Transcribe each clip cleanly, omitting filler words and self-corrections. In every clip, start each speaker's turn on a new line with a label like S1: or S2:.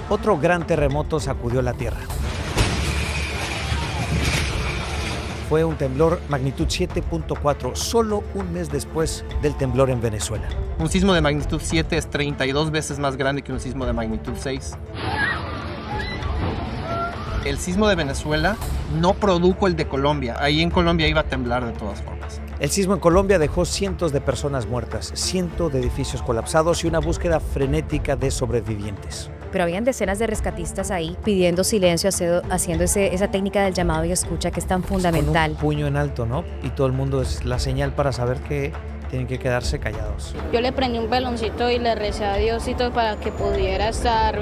S1: Otro gran terremoto sacudió la Tierra. Fue un temblor magnitud 7.4, solo un mes después del temblor en Venezuela.
S2: Un sismo de magnitud 7 es 32 veces más grande que un sismo de magnitud 6. El sismo de Venezuela no produjo el de Colombia. Ahí en Colombia iba a temblar de todas formas.
S1: El sismo en Colombia dejó cientos de personas muertas, cientos de edificios colapsados y una búsqueda frenética de sobrevivientes.
S3: Pero habían decenas de rescatistas ahí pidiendo silencio, haciendo esa técnica del llamado y escucha que es tan fundamental.
S1: Con un puño en alto, ¿no? Y todo el mundo es la señal para saber que tienen que quedarse callados.
S4: Yo le prendí un veloncito y le recé a Diosito para que pudiera estar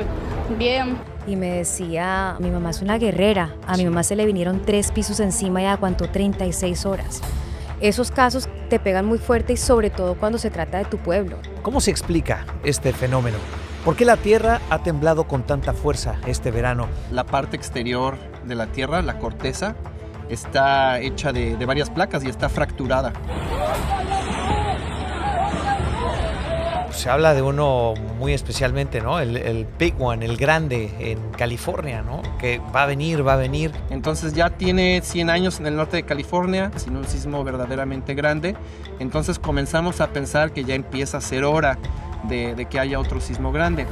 S4: bien.
S3: Y me decía, mi mamá es una guerrera. A mi mamá se le vinieron 3 pisos encima y aguantó 36 horas. Esos casos te pegan muy fuerte y sobre todo cuando se trata de tu pueblo.
S1: ¿Cómo se explica este fenómeno? ¿Por qué la Tierra ha temblado con tanta fuerza este verano?
S2: La parte exterior de la Tierra, la corteza, está hecha de varias placas y está fracturada.
S1: Se habla de uno muy especialmente, ¿no? El Big One, el grande en California, ¿no? Que va a venir.
S2: Entonces ya tiene 100 años en el norte de California, sin un sismo verdaderamente grande. Entonces comenzamos a pensar que ya empieza a ser hora de que haya otro sismo grande.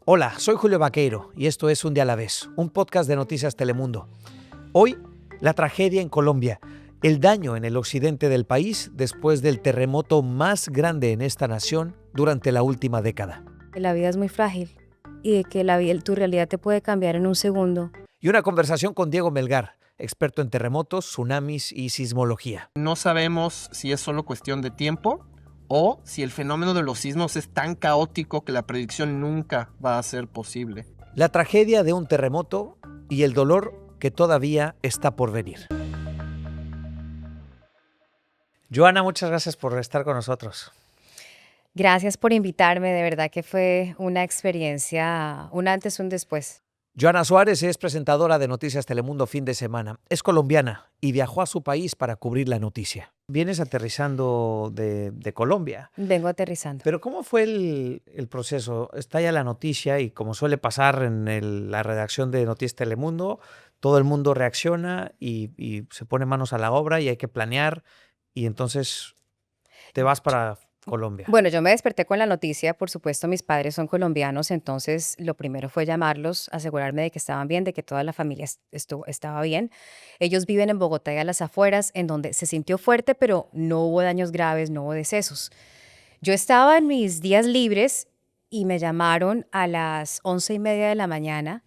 S1: Hola, soy Julio Vaqueiro y esto es Un Día a la Vez, un podcast de Noticias Telemundo. Hoy, la tragedia en Colombia, el daño en el occidente del país después del terremoto más grande en esta nación durante la última década.
S3: La vida es muy frágil y de que tu realidad te puede cambiar en un segundo.
S1: Y una conversación con Diego Melgar, experto en terremotos, tsunamis y sismología.
S2: No sabemos si es solo cuestión de tiempo o si el fenómeno de los sismos es tan caótico que la predicción nunca va a ser posible.
S1: La tragedia de un terremoto y el dolor que todavía está por venir. Joana, muchas gracias por estar con nosotros.
S3: Gracias por invitarme, de verdad que fue una experiencia, un antes y un después.
S1: Joana Suárez es presentadora de Noticias Telemundo Fin de Semana. Es colombiana y viajó a su país para cubrir la noticia. Vienes aterrizando de Colombia.
S3: Vengo aterrizando.
S1: Pero ¿cómo fue el proceso? Está ya la noticia y como suele pasar en la redacción de Noticias Telemundo, todo el mundo reacciona y se pone manos a la obra y hay que planear y entonces te vas para Colombia.
S3: Bueno, yo me desperté con la noticia, por supuesto, mis padres son colombianos, entonces lo primero fue llamarlos, asegurarme de que estaban bien, de que toda la familia estaba bien. Ellos viven en Bogotá y a las afueras, en donde se sintió fuerte, pero no hubo daños graves, no hubo decesos. Yo estaba en mis días libres y me llamaron a las 11:30 de la mañana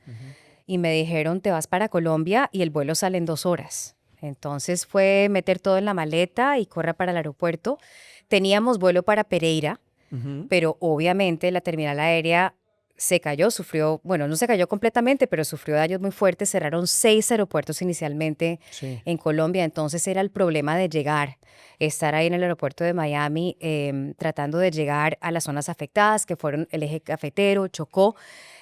S3: y me dijeron, te vas para Colombia y el vuelo sale en 2 horas. Entonces fue meter todo en la maleta y correr para el aeropuerto. Teníamos vuelo para Pereira, pero obviamente la terminal aérea se cayó, no se cayó completamente, pero sufrió daños muy fuertes. Cerraron 6 aeropuertos inicialmente en Colombia, entonces era el problema de estar ahí en el aeropuerto de Miami, tratando de llegar a las zonas afectadas, que fueron el eje cafetero, Chocó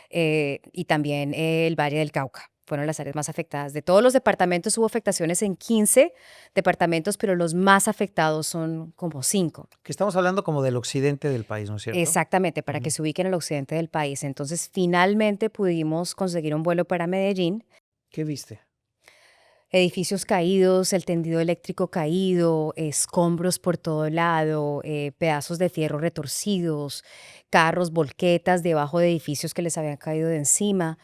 S3: y también el Valle del Cauca. Fueron las áreas más afectadas. De todos los departamentos hubo afectaciones en 15 departamentos, pero los más afectados son como 5.
S1: Que estamos hablando como del occidente del país, ¿no es cierto?
S3: Exactamente, para que se ubiquen en el occidente del país. Entonces, finalmente pudimos conseguir un vuelo para Medellín.
S1: ¿Qué viste?
S3: Edificios caídos, el tendido eléctrico caído, escombros por todo lado, pedazos de fierro retorcidos, carros, volquetas debajo de edificios que les habían caído de encima.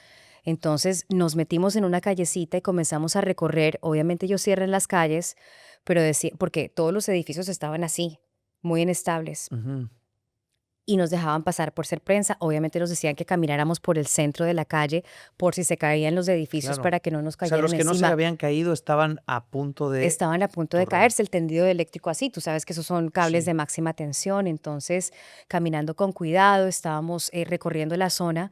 S3: Entonces nos metimos en una callecita y comenzamos a recorrer. Obviamente ellos cierran las calles, pero porque todos los edificios estaban así, muy inestables. Y nos dejaban pasar por ser prensa. Obviamente nos decían que camináramos por el centro de la calle por si se caían los edificios,
S1: Claro.
S3: para que no nos
S1: O sea,
S3: cayeran
S1: los que
S3: encima.
S1: no se habían caído estaban a punto de...
S3: Estaban a punto de caerse, el tendido eléctrico así. Tú sabes que esos son cables de máxima tensión. Entonces, caminando con cuidado, estábamos recorriendo la zona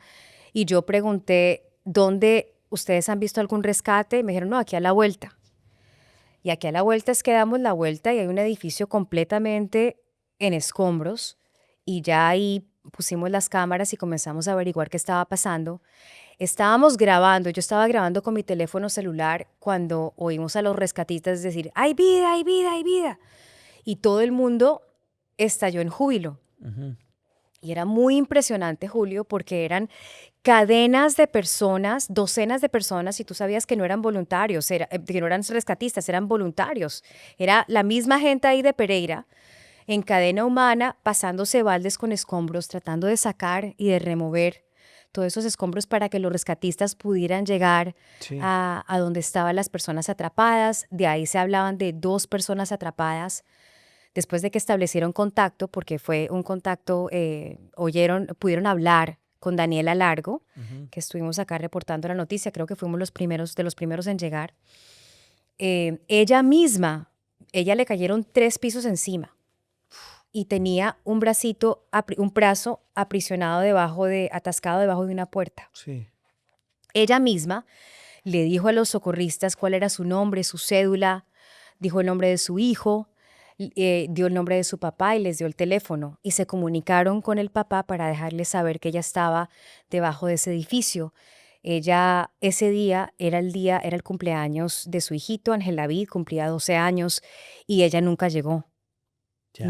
S3: y yo pregunté, ¿dónde ustedes han visto algún rescate? Y me dijeron, no, aquí a la vuelta. Y aquí a la vuelta es que damos la vuelta y hay un edificio completamente en escombros y ya ahí pusimos las cámaras y comenzamos a averiguar qué estaba pasando. Estábamos grabando, yo estaba grabando con mi teléfono celular cuando oímos a los rescatistas decir, ¡hay vida, hay vida, hay vida! y todo el mundo estalló en júbilo.
S1: Ujú.
S3: Y era muy impresionante, Julio, porque eran cadenas de personas, docenas de personas, y tú sabías que no eran voluntarios, que no eran rescatistas, eran voluntarios. Era la misma gente ahí de Pereira, en cadena humana, pasándose baldes con escombros, tratando de sacar y de remover todos esos escombros para que los rescatistas pudieran llegar
S1: Sí.
S3: a donde estaban las personas atrapadas. De ahí se hablaban de 2 personas atrapadas. Después de que establecieron contacto, porque fue un contacto, pudieron hablar con Daniela Largo,
S1: Ujú.
S3: que estuvimos acá reportando la noticia, creo que fuimos de los primeros en llegar. Ella misma, ella le cayeron 3 pisos encima y tenía un brazo aprisionado atascado debajo de una puerta.
S1: Sí.
S3: Ella misma le dijo a los socorristas cuál era su nombre, su cédula, dijo el nombre de su hijo, dio el nombre de su papá y les dio el teléfono y se comunicaron con el papá para dejarle saber que ella estaba debajo de ese edificio. Ese día era el cumpleaños de su hijito, Ángel David, cumplía 12 años y ella nunca llegó,
S1: Ya.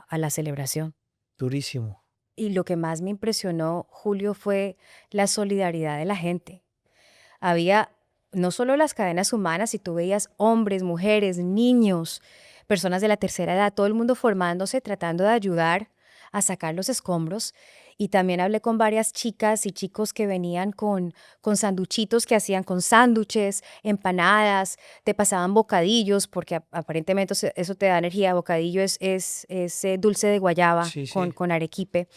S3: a la celebración.
S1: Durísimo.
S3: Y lo que más me impresionó, Julio, fue la solidaridad de la gente. Había no solo las cadenas humanas, si tú veías hombres, mujeres, niños, personas de la tercera edad, todo el mundo formándose, tratando de ayudar a sacar los escombros. Y también hablé con varias chicas y chicos que venían con sanduchitos que hacían con sándwiches, empanadas, te pasaban bocadillos, porque aparentemente eso te da energía. Bocadillo es dulce de guayaba
S1: Sí, sí.
S3: con arequipe.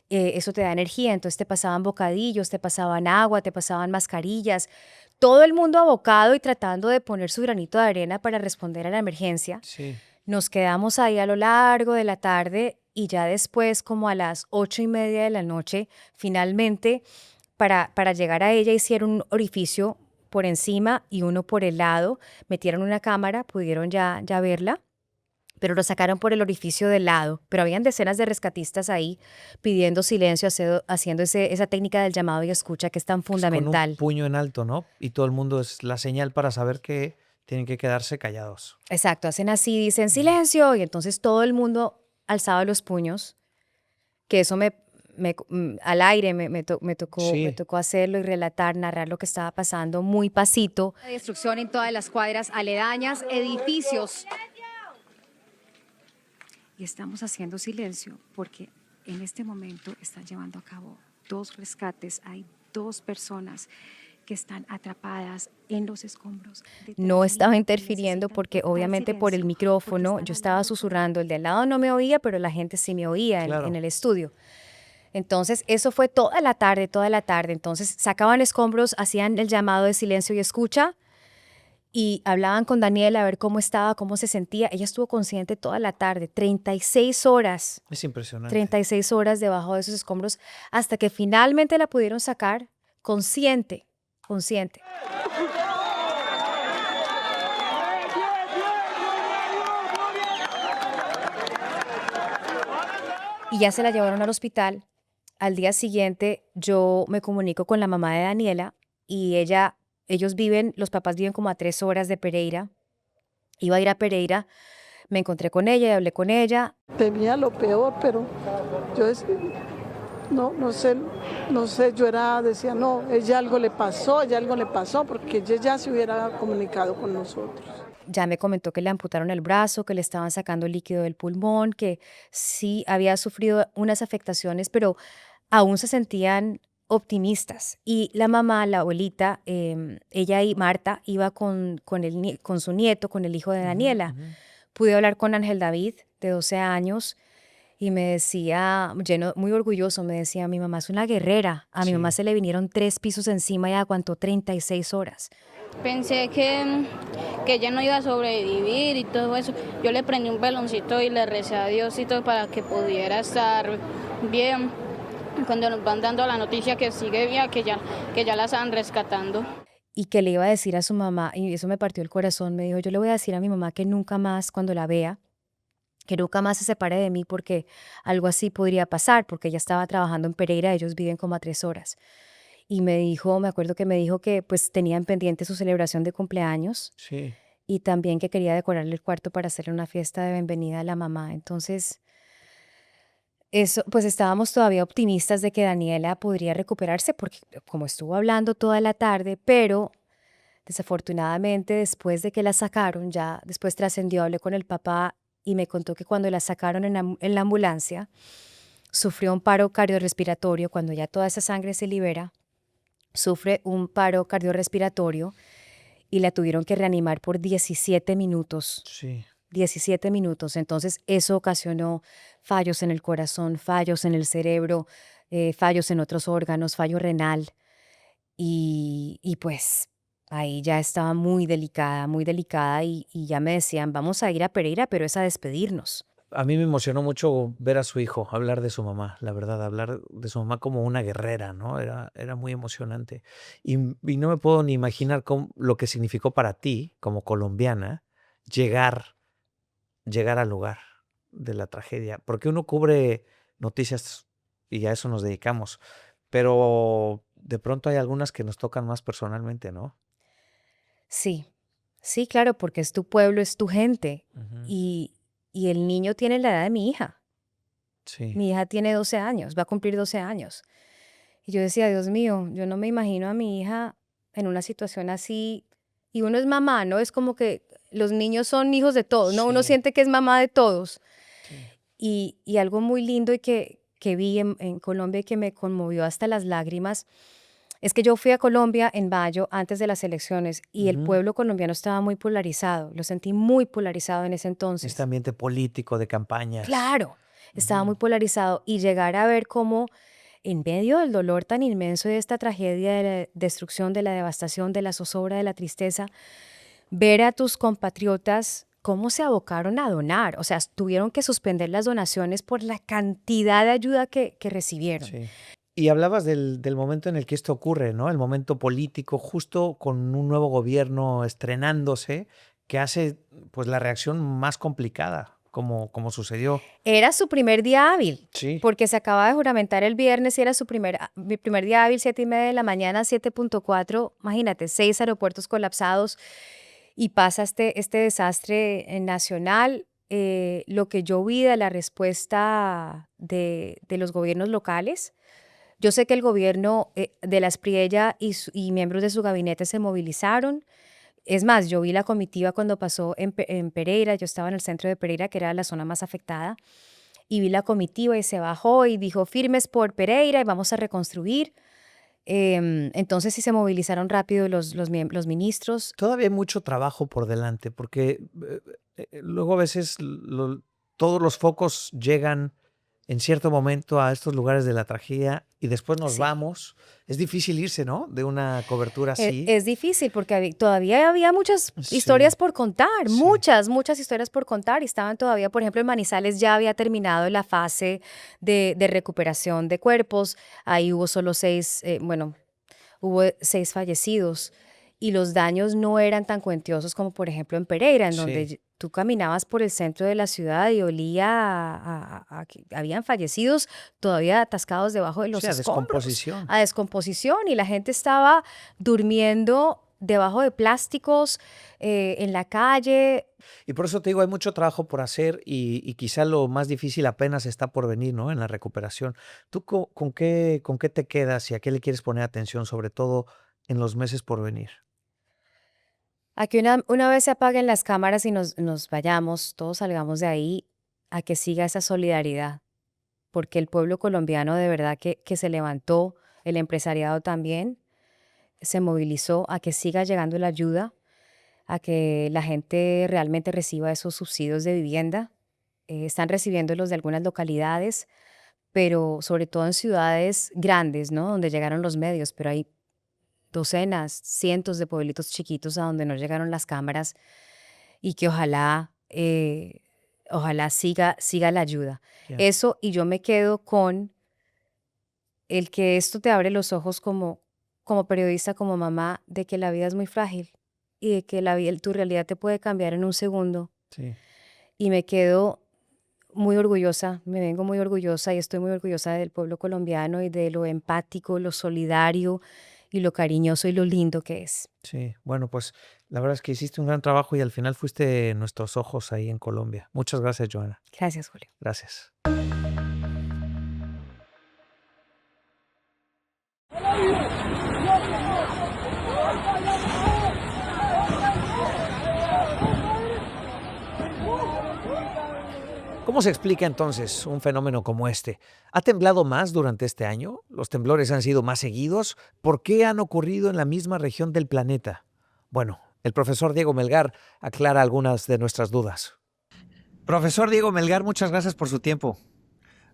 S3: Eso te da energía, entonces te pasaban bocadillos, te pasaban agua, te pasaban mascarillas, todo el mundo abocado y tratando de poner su granito de arena para responder a la emergencia.
S1: Sí.
S3: Nos quedamos ahí a lo largo de la tarde y ya después, como a las 8:30 de la noche, finalmente, para llegar a ella hicieron un orificio por encima y uno por el lado, metieron una cámara, pudieron ya verla, pero lo sacaron por el orificio del lado. Pero habían decenas de rescatistas ahí pidiendo silencio, haciendo esa técnica del llamado y escucha que es tan
S1: Con un
S3: fundamental.
S1: puño en alto, ¿no? Y todo el mundo es la señal para saber que tienen que quedarse callados.
S3: Exacto, hacen así, dicen silencio, y entonces todo el mundo alzaba los puños, que eso al aire me
S1: Sí.
S3: tocó hacerlo y narrar lo que estaba pasando muy pasito. Destrucción en todas las cuadras aledañas, edificios. Y estamos haciendo silencio porque en este momento están llevando a cabo 2 rescates. Hay 2 personas que están atrapadas en los escombros. No estaba interfiriendo porque obviamente por el micrófono yo estaba susurrando, el de al lado no me oía, pero la gente sí me oía
S1: Claro.
S3: en el estudio. Entonces eso fue toda la tarde. Entonces sacaban escombros, hacían el llamado de silencio y escucha y hablaban con Daniela a ver cómo estaba, cómo se sentía. Ella estuvo consciente toda la tarde, 36 horas.
S1: Es impresionante.
S3: 36 horas debajo de esos escombros hasta que finalmente la pudieron sacar consciente. Y ya se la llevaron al hospital. Al día siguiente yo me comunico con la mamá de Daniela y los papás viven como a 3 horas de Pereira. Iba a ir a Pereira, me encontré con ella y hablé con ella.
S5: Temía lo peor, pero yo no sé, decía, no, ella algo le pasó, porque ella ya se hubiera comunicado con nosotros.
S3: Ya me comentó que le amputaron el brazo, que le estaban sacando líquido del pulmón, que sí había sufrido unas afectaciones, pero aún se sentían optimistas. Y la mamá, la abuelita, ella y Marta iba con su nieto, con el hijo de Daniela.
S1: Ujú.
S3: Pude hablar con Ángel David, de 12 años, y me decía, muy orgulloso, me decía, mi mamá es una guerrera. A mi mamá se le vinieron 3 pisos encima y aguantó 36 horas.
S4: Pensé que ella no iba a sobrevivir y todo eso. Yo le prendí un veloncito y le recé a Diosito para que pudiera estar bien. Cuando nos van dando la noticia que sigue bien, que ya la están rescatando.
S3: Y que le iba a decir a su mamá, y eso me partió el corazón, me dijo, yo le voy a decir a mi mamá que nunca más, cuando la vea, que nunca más se separe de mí porque algo así podría pasar, porque ella estaba trabajando en Pereira, ellos viven como a 3 horas. Y me acuerdo que me dijo que pues tenían pendiente su celebración de cumpleaños,
S1: Sí.
S3: y también que quería decorarle el cuarto para hacerle una fiesta de bienvenida a la mamá. Entonces, eso, pues estábamos todavía optimistas de que Daniela podría recuperarse porque como estuvo hablando toda la tarde, pero desafortunadamente después de que la sacaron, ya después trascendió, hablé con el papá y me contó que cuando la sacaron en la ambulancia, sufrió un paro cardiorrespiratorio. Cuando ya toda esa sangre se libera, sufre un paro cardiorrespiratorio y la tuvieron que reanimar por 17 minutos.
S1: Sí.
S3: 17 minutos. Entonces, eso ocasionó fallos en el corazón, fallos en el cerebro, fallos en otros órganos, fallo renal. Y pues ahí ya estaba muy delicada y ya me decían, vamos a ir a Pereira, pero es a despedirnos.
S1: A mí me emocionó mucho ver a su hijo, hablar de su mamá, la verdad, hablar de su mamá como una guerrera, ¿no? Era muy emocionante. Y no me puedo ni imaginar lo que significó para ti, como colombiana, llegar, llegar al lugar de la tragedia. Porque uno cubre noticias y a eso nos dedicamos, pero de pronto hay algunas que nos tocan más personalmente, ¿no?
S3: Sí, sí, claro, porque es tu pueblo, es tu gente.
S1: Ujú.
S3: Y, y el niño tiene la edad de mi hija.
S1: Sí,
S3: Mi hija tiene 12 años, va a cumplir 12 años. Y yo decía, Dios mío, yo no me imagino a mi hija en una situación así. Y uno es mamá, ¿no? Es como que los niños son hijos de todos, ¿no? Uno
S1: sí,
S3: siente que es mamá de todos.
S1: sí.
S3: Y algo muy lindo y que vi en Colombia y que me conmovió hasta las lágrimas, es que yo fui a Colombia en mayo antes de las elecciones y el
S1: Ujú.
S3: pueblo colombiano estaba muy polarizado, lo sentí muy polarizado en ese
S1: Este
S3: entonces.
S1: ambiente político de campañas.
S3: Claro, estaba
S1: Ujú.
S3: muy polarizado y llegar a ver cómo en medio del dolor tan inmenso de esta tragedia, de la destrucción, de la devastación, de la zozobra, de la tristeza, ver a tus compatriotas cómo se abocaron a donar. O sea, tuvieron que suspender las donaciones por la cantidad de ayuda que recibieron.
S1: Sí. Y hablabas del momento en el que esto ocurre, ¿no? El momento político, justo con un nuevo gobierno estrenándose, que hace pues la reacción más complicada, como sucedió.
S3: Era su primer día hábil,
S1: Sí,
S3: porque se acaba de juramentar el viernes y era mi primer día hábil, 7:30 de la mañana, 7:4, imagínate, 6 aeropuertos colapsados y pasa este desastre nacional. Lo que yo vi de la respuesta de los gobiernos locales, yo sé que el gobierno de la Espriella y miembros de su gabinete se movilizaron. Es más, yo vi la comitiva cuando pasó en Pereira, yo estaba en el centro de Pereira, que era la zona más afectada, y vi la comitiva y se bajó y dijo, firmes por Pereira y vamos a reconstruir. Entonces sí se movilizaron rápido los ministros.
S1: todavía hay mucho trabajo por delante, porque luego a veces todos los focos llegan en cierto momento a estos lugares de la tragedia y después nos
S3: Sí.
S1: vamos. Es difícil irse, ¿no? De una cobertura así.
S3: Es difícil porque todavía había muchas
S1: Sí,
S3: historias por contar,
S1: sí.
S3: muchas historias por contar y estaban todavía, por ejemplo, en Manizales ya había terminado la fase de recuperación de cuerpos, ahí hubo solo 6, bueno, hubo 6 fallecidos y los daños no eran tan cuantiosos como, por ejemplo, en Pereira, en donde
S1: Sí.
S3: tú caminabas por el centro de la ciudad y olía a que habían fallecidos todavía atascados debajo de
S1: Sí,
S3: los
S1: a
S3: escombros,
S1: descomposición.
S3: a descomposición, y la gente estaba durmiendo debajo de plásticos, en la calle.
S1: Y por eso te digo, hay mucho trabajo por hacer y quizá lo más difícil apenas está por venir, ¿no? En la recuperación. ¿Tú con qué te quedas y a qué le quieres poner atención, sobre todo en los meses por venir?
S3: A que una vez se apaguen las cámaras y nos vayamos, todos salgamos de ahí, a que siga esa solidaridad, porque el pueblo colombiano de verdad que se levantó, el empresariado también, se movilizó a que siga llegando la ayuda, a que la gente realmente reciba esos subsidios de vivienda. Están recibiéndolos de algunas localidades, pero sobre todo en ciudades grandes, ¿no? Donde llegaron los medios, pero hay docenas, cientos de pueblitos chiquitos a donde no llegaron las cámaras y que ojalá siga la ayuda.
S1: Ya.
S3: Eso, y yo me quedo con el que esto te abre los ojos como periodista, como mamá, de que la vida es muy frágil y de que tu realidad te puede cambiar en un segundo.
S1: Sí.
S3: Y me quedo muy orgullosa, me vengo muy orgullosa y estoy muy orgullosa del pueblo colombiano y de lo empático, lo solidario y lo cariñoso y lo lindo que es.
S1: Sí, bueno, pues la verdad es que hiciste un gran trabajo y al final fuiste nuestros ojos ahí en Colombia. Muchas gracias, Joana.
S3: Gracias, Julio.
S1: Gracias. ¿Cómo se explica entonces un fenómeno como este? ¿Ha temblado más durante este año? ¿Los temblores han sido más seguidos? ¿Por qué han ocurrido en la misma región del planeta? Bueno, el profesor Diego Melgar aclara algunas de nuestras dudas. Profesor Diego Melgar, muchas gracias por su tiempo.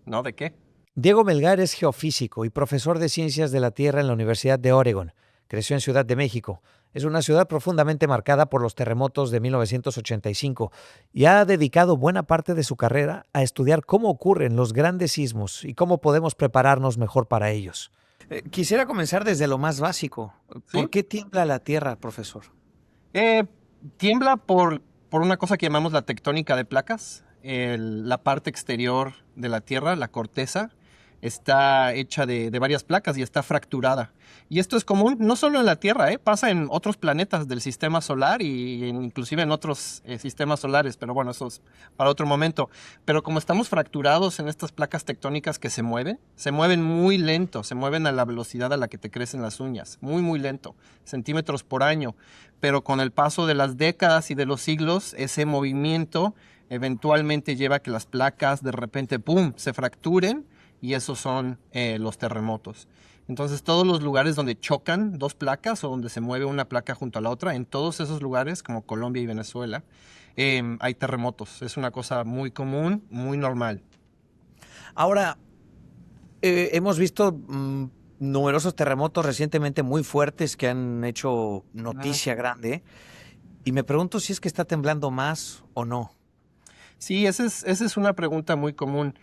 S2: ¿No? ¿De qué?
S1: Diego Melgar es geofísico y profesor de Ciencias de la Tierra en la Universidad de Oregon. Creció en Ciudad de México. Es una ciudad profundamente marcada por los terremotos de 1985 y ha dedicado buena parte de su carrera a estudiar cómo ocurren los grandes sismos y cómo podemos prepararnos mejor para ellos. Quisiera comenzar desde lo más básico.
S2: ¿Sí?
S1: ¿Por qué tiembla la Tierra, profesor?
S2: Tiembla por una cosa que llamamos la tectónica de placas. La parte exterior de la Tierra, la corteza, está hecha de varias placas y está fracturada. Y esto es común no solo en la Tierra, pasa en otros planetas del sistema solar y inclusive en otros sistemas solares, pero bueno, eso es para otro momento. Pero como estamos fracturados en estas placas tectónicas que se mueven muy lento, se mueven a la velocidad a la que te crecen las uñas, muy muy lento, centímetros por año. Pero con el paso de las décadas y de los siglos, ese movimiento eventualmente lleva a que las placas de repente, ¡pum!, se fracturen. Y esos son los terremotos. Entonces, todos los lugares donde chocan dos placas o donde se mueve una placa junto a la otra, en todos esos lugares, como Colombia y Venezuela, hay terremotos. Es una cosa muy común, muy normal.
S1: Ahora, hemos visto numerosos terremotos recientemente muy fuertes que han hecho noticia grande. Y me pregunto si es que está temblando más o no.
S2: Sí, esa es una pregunta muy común.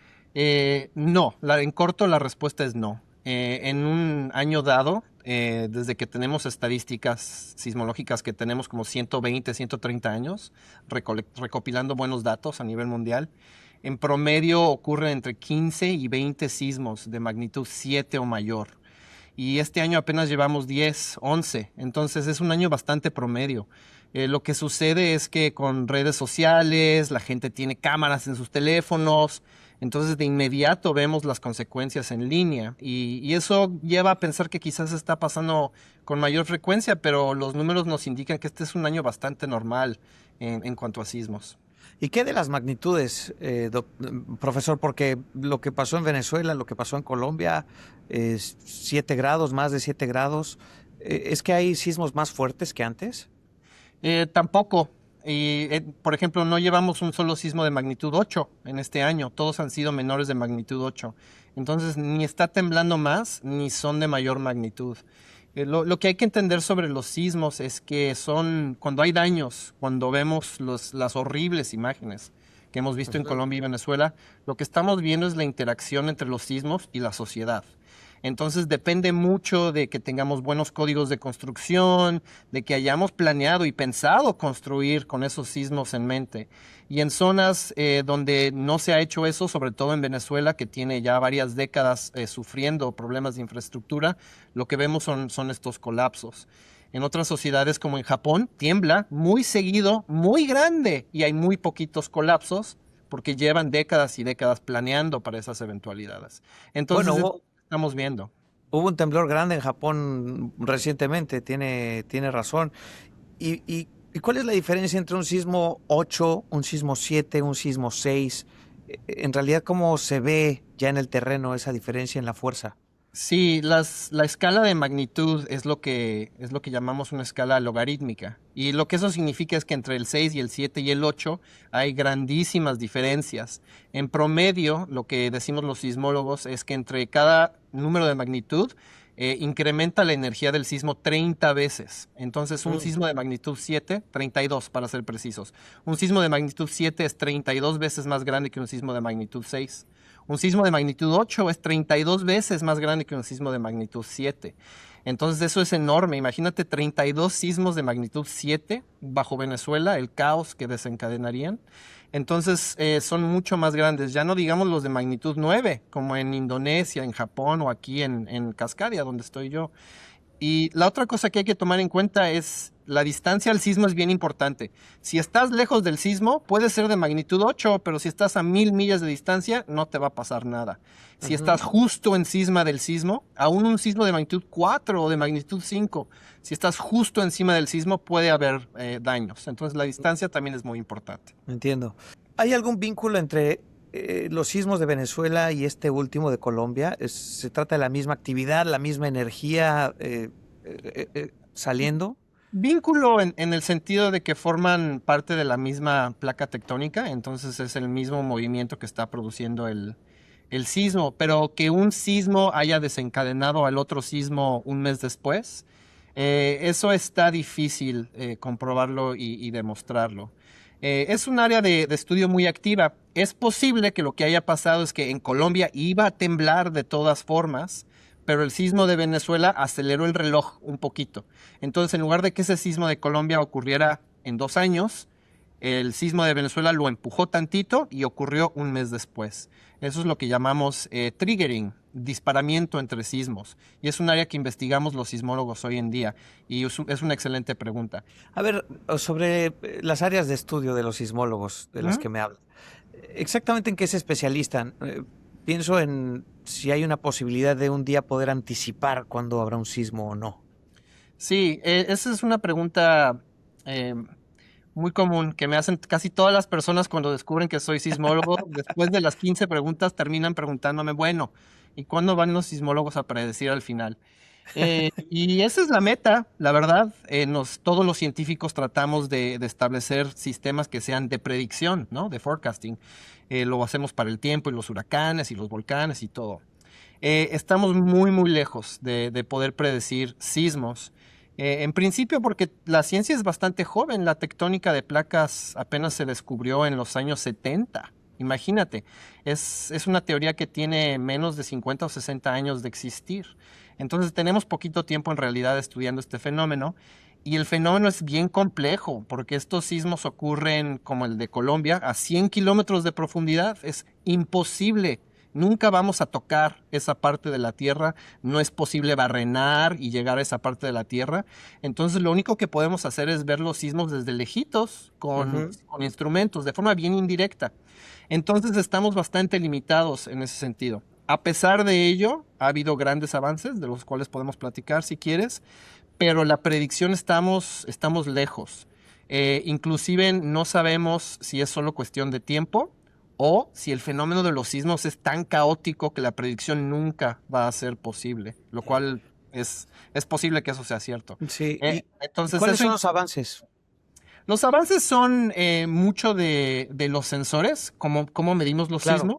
S2: No, en corto la respuesta es no. En un año dado, desde que tenemos estadísticas sismológicas que tenemos como 120, 130 años, recopilando buenos datos a nivel mundial, en promedio ocurren entre 15 y 20 sismos de magnitud 7 o mayor. Y este año apenas llevamos 10, 11, entonces es un año bastante promedio. Lo que sucede es que con redes sociales, la gente tiene cámaras en sus teléfonos, entonces de inmediato vemos las consecuencias en línea y eso lleva a pensar que quizás está pasando con mayor frecuencia, pero los números nos indican que este es un año bastante normal en cuanto a sismos.
S1: ¿Y qué de las magnitudes, profesor? Porque lo que pasó en Venezuela, lo que pasó en Colombia, 7 grados, más de 7 grados, ¿es que hay sismos más fuertes que antes?
S2: Tampoco. Por ejemplo, no llevamos un solo sismo de magnitud 8 en este año. Todos han sido menores de magnitud 8. Entonces, ni está temblando más, ni son de mayor magnitud. Lo que hay que entender sobre los sismos es que son, cuando hay daños, cuando vemos las horribles imágenes que hemos visto en Colombia y Venezuela, lo que estamos viendo es la interacción entre los sismos y la sociedad. Entonces depende mucho de que tengamos buenos códigos de construcción, de que hayamos planeado y pensado construir con esos sismos en mente. Y en zonas donde no se ha hecho eso, sobre todo en Venezuela, que tiene ya varias décadas sufriendo problemas de infraestructura, lo que vemos son estos colapsos. En otras sociedades como en Japón, tiembla muy seguido, muy grande, y hay muy poquitos colapsos porque llevan décadas y décadas planeando para esas eventualidades. Entonces, bueno, estamos viendo.
S1: Hubo un temblor grande en Japón recientemente, tiene razón. ¿Y cuál es la diferencia entre un sismo 8, un sismo 7, un sismo 6? En realidad, ¿cómo se ve ya en el terreno esa diferencia en la fuerza?
S2: Sí, la escala de magnitud es lo que llamamos una escala logarítmica. Y lo que eso significa es que entre el 6 y el 7 y el 8 hay grandísimas diferencias. En promedio, lo que decimos los sismólogos es que entre cada número de magnitud incrementa la energía del sismo 30 veces. Entonces, un sismo de magnitud 7, 32 para ser precisos. Un sismo de magnitud 7 es 32 veces más grande que un sismo de magnitud 6. Un sismo de magnitud 8 es 32 veces más grande que un sismo de magnitud 7. Entonces eso es enorme. Imagínate 32 sismos de magnitud 7 bajo Venezuela, el caos que desencadenarían. Entonces son mucho más grandes. Ya no digamos los de magnitud 9, como en Indonesia, en Japón o aquí en Cascadia, donde estoy yo. Y la otra cosa que hay que tomar en cuenta es la distancia al sismo es bien importante. Si estás lejos del sismo, puede ser de magnitud 8, pero si estás a 1000 millas de distancia, no te va a pasar nada. Si estás justo encima del sismo, aún un sismo de magnitud 4 o de magnitud 5, si estás justo encima del sismo, puede haber daños. Entonces la distancia también es muy importante.
S1: Entiendo. ¿Hay algún vínculo entre los sismos de Venezuela y este último de Colombia? ¿Se trata de la misma actividad, la misma energía saliendo?
S2: Vínculo en el sentido de que forman parte de la misma placa tectónica, entonces es el mismo movimiento que está produciendo el sismo, pero que un sismo haya desencadenado al otro sismo un mes después, eso está difícil comprobarlo y demostrarlo. Es un área de estudio muy activa. Es posible que lo que haya pasado es que en Colombia iba a temblar de todas formas, pero el sismo de Venezuela aceleró el reloj un poquito. Entonces, en lugar de que ese sismo de Colombia ocurriera en 2 años, el sismo de Venezuela lo empujó tantito y ocurrió un mes después. Eso es lo que llamamos triggering, disparamiento entre sismos. Y es un área que investigamos los sismólogos hoy en día. Y es una excelente pregunta.
S1: A ver, sobre las áreas de estudio de los sismólogos de las que me hablan. ¿Exactamente en qué se especializan? Pienso en si hay una posibilidad de un día poder anticipar cuándo habrá un sismo o no.
S2: Sí, esa es una pregunta muy común que me hacen casi todas las personas cuando descubren que soy sismólogo. Después de las 15 preguntas terminan preguntándome, bueno, ¿y cuándo van los sismólogos a predecir al final? Y esa es la meta, la verdad. Todos los científicos tratamos de establecer sistemas que sean de predicción, ¿no? De forecasting. Lo hacemos para el tiempo y los huracanes y los volcanes y todo. Estamos muy, muy lejos de poder predecir sismos. En principio porque la ciencia es bastante joven, la tectónica de placas apenas se descubrió en los años 70. Imagínate, es una teoría que tiene menos de 50 o 60 años de existir. Entonces tenemos poquito tiempo en realidad estudiando este fenómeno y el fenómeno es bien complejo porque estos sismos ocurren como el de Colombia a 100 kilómetros de profundidad. Es imposible. Nunca vamos a tocar esa parte de la Tierra, no es posible barrenar y llegar a esa parte de la Tierra. Entonces lo único que podemos hacer es ver los sismos desde lejitos con instrumentos, de forma bien indirecta. Entonces estamos bastante limitados en ese sentido. A pesar de ello, ha habido grandes avances, de los cuales podemos platicar si quieres, pero la predicción estamos lejos. Inclusive no sabemos si es solo cuestión de tiempo, o si el fenómeno de los sismos es tan caótico que la predicción nunca va a ser posible, lo cual es posible que eso sea cierto.
S1: Sí.
S2: Entonces,
S1: ¿cuáles son los avances?
S2: Los avances son mucho de los sensores, cómo medimos los sismos.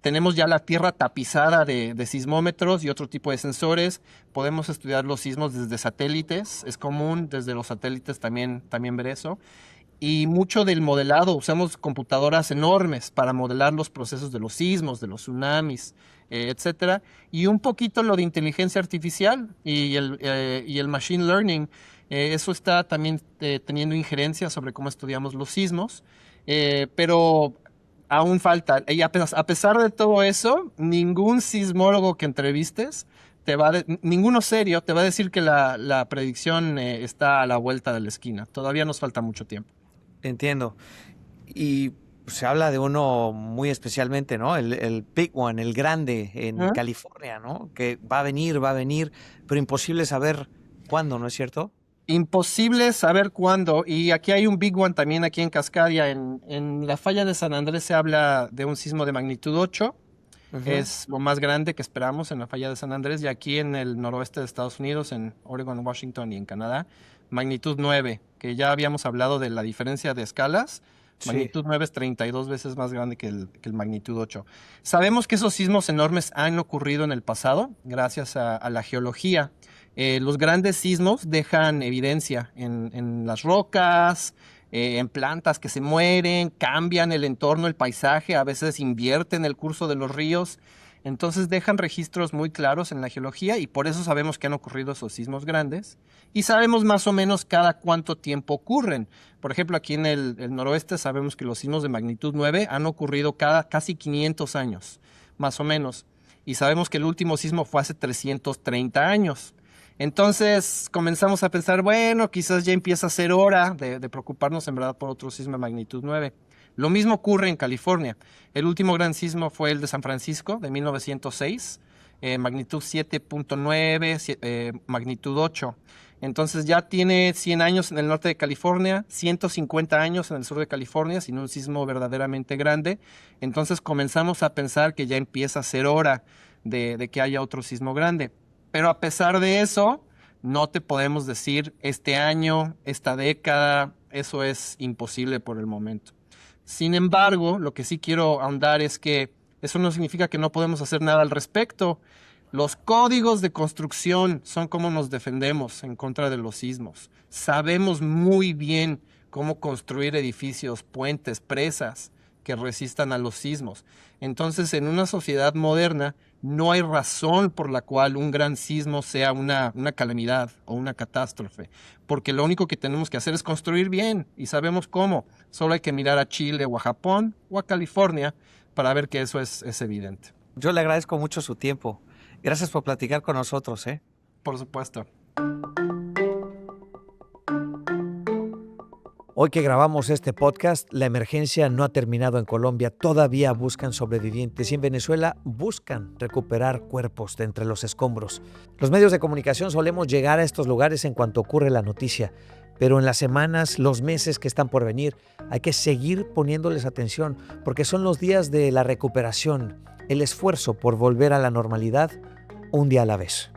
S2: Tenemos ya la Tierra tapizada de sismómetros y otro tipo de sensores. Podemos estudiar los sismos desde satélites, es común desde los satélites también ver eso. Y mucho del modelado, usamos computadoras enormes para modelar los procesos de los sismos, de los tsunamis, etcétera. Y un poquito lo de inteligencia artificial y el machine learning. Eso está también teniendo injerencia sobre cómo estudiamos los sismos. Pero aún falta. Y a pesar de todo eso, ningún sismólogo que entrevistes ninguno serio te va a decir que la predicción está a la vuelta de la esquina. Todavía nos falta mucho tiempo.
S1: Entiendo. Y se habla de uno muy especialmente, ¿no? El Big One, el grande en California, ¿no? Que va a venir, pero imposible saber cuándo, ¿no es cierto?
S2: Imposible saber cuándo. Y aquí hay un Big One también aquí en Cascadia. En la falla de San Andrés se habla de un sismo de magnitud 8. Es lo más grande que esperamos en la falla de San Andrés. Y aquí en el noroeste de Estados Unidos, en Oregon, Washington y en Canadá, magnitud 9, que ya habíamos hablado de la diferencia de escalas. Sí. Magnitud 9 es 32 veces más grande que el magnitud 8. Sabemos que esos sismos enormes han ocurrido en el pasado gracias a la geología. Los grandes sismos dejan evidencia en las rocas, en plantas que se mueren, cambian el entorno, el paisaje, a veces invierten el curso de los ríos. Entonces dejan registros muy claros en la geología y por eso sabemos que han ocurrido esos sismos grandes y sabemos más o menos cada cuánto tiempo ocurren. Por ejemplo, aquí en el noroeste sabemos que los sismos de magnitud 9 han ocurrido cada casi 500 años, más o menos. Y sabemos que el último sismo fue hace 330 años. Entonces comenzamos a pensar, bueno, quizás ya empieza a ser hora de preocuparnos en verdad por otro sismo de magnitud 9. Lo mismo ocurre en California. El último gran sismo fue el de San Francisco de 1906, magnitud 7.9, magnitud 8. Entonces ya tiene 100 años en el norte de California, 150 años en el sur de California, sin un sismo verdaderamente grande. Entonces comenzamos a pensar que ya empieza a ser hora de que haya otro sismo grande. Pero a pesar de eso, no te podemos decir este año, esta década, eso es imposible por el momento. Sin embargo, lo que sí quiero ahondar es que eso no significa que no podemos hacer nada al respecto. Los códigos de construcción son cómo nos defendemos en contra de los sismos. Sabemos muy bien cómo construir edificios, puentes, presas que resistan a los sismos. Entonces, en una sociedad moderna, no hay razón por la cual un gran sismo sea una calamidad o una catástrofe, porque lo único que tenemos que hacer es construir bien y sabemos cómo. Solo hay que mirar a Chile o a Japón o a California para ver que eso es evidente.
S1: Yo le agradezco mucho su tiempo. Gracias por platicar con nosotros, ¿eh?
S2: Por supuesto.
S1: Hoy que grabamos este podcast, la emergencia no ha terminado en Colombia. Todavía buscan sobrevivientes y en Venezuela buscan recuperar cuerpos de entre los escombros. Los medios de comunicación solemos llegar a estos lugares en cuanto ocurre la noticia, pero en las semanas, los meses que están por venir, hay que seguir poniéndoles atención porque son los días de la recuperación, el esfuerzo por volver a la normalidad un día a la vez.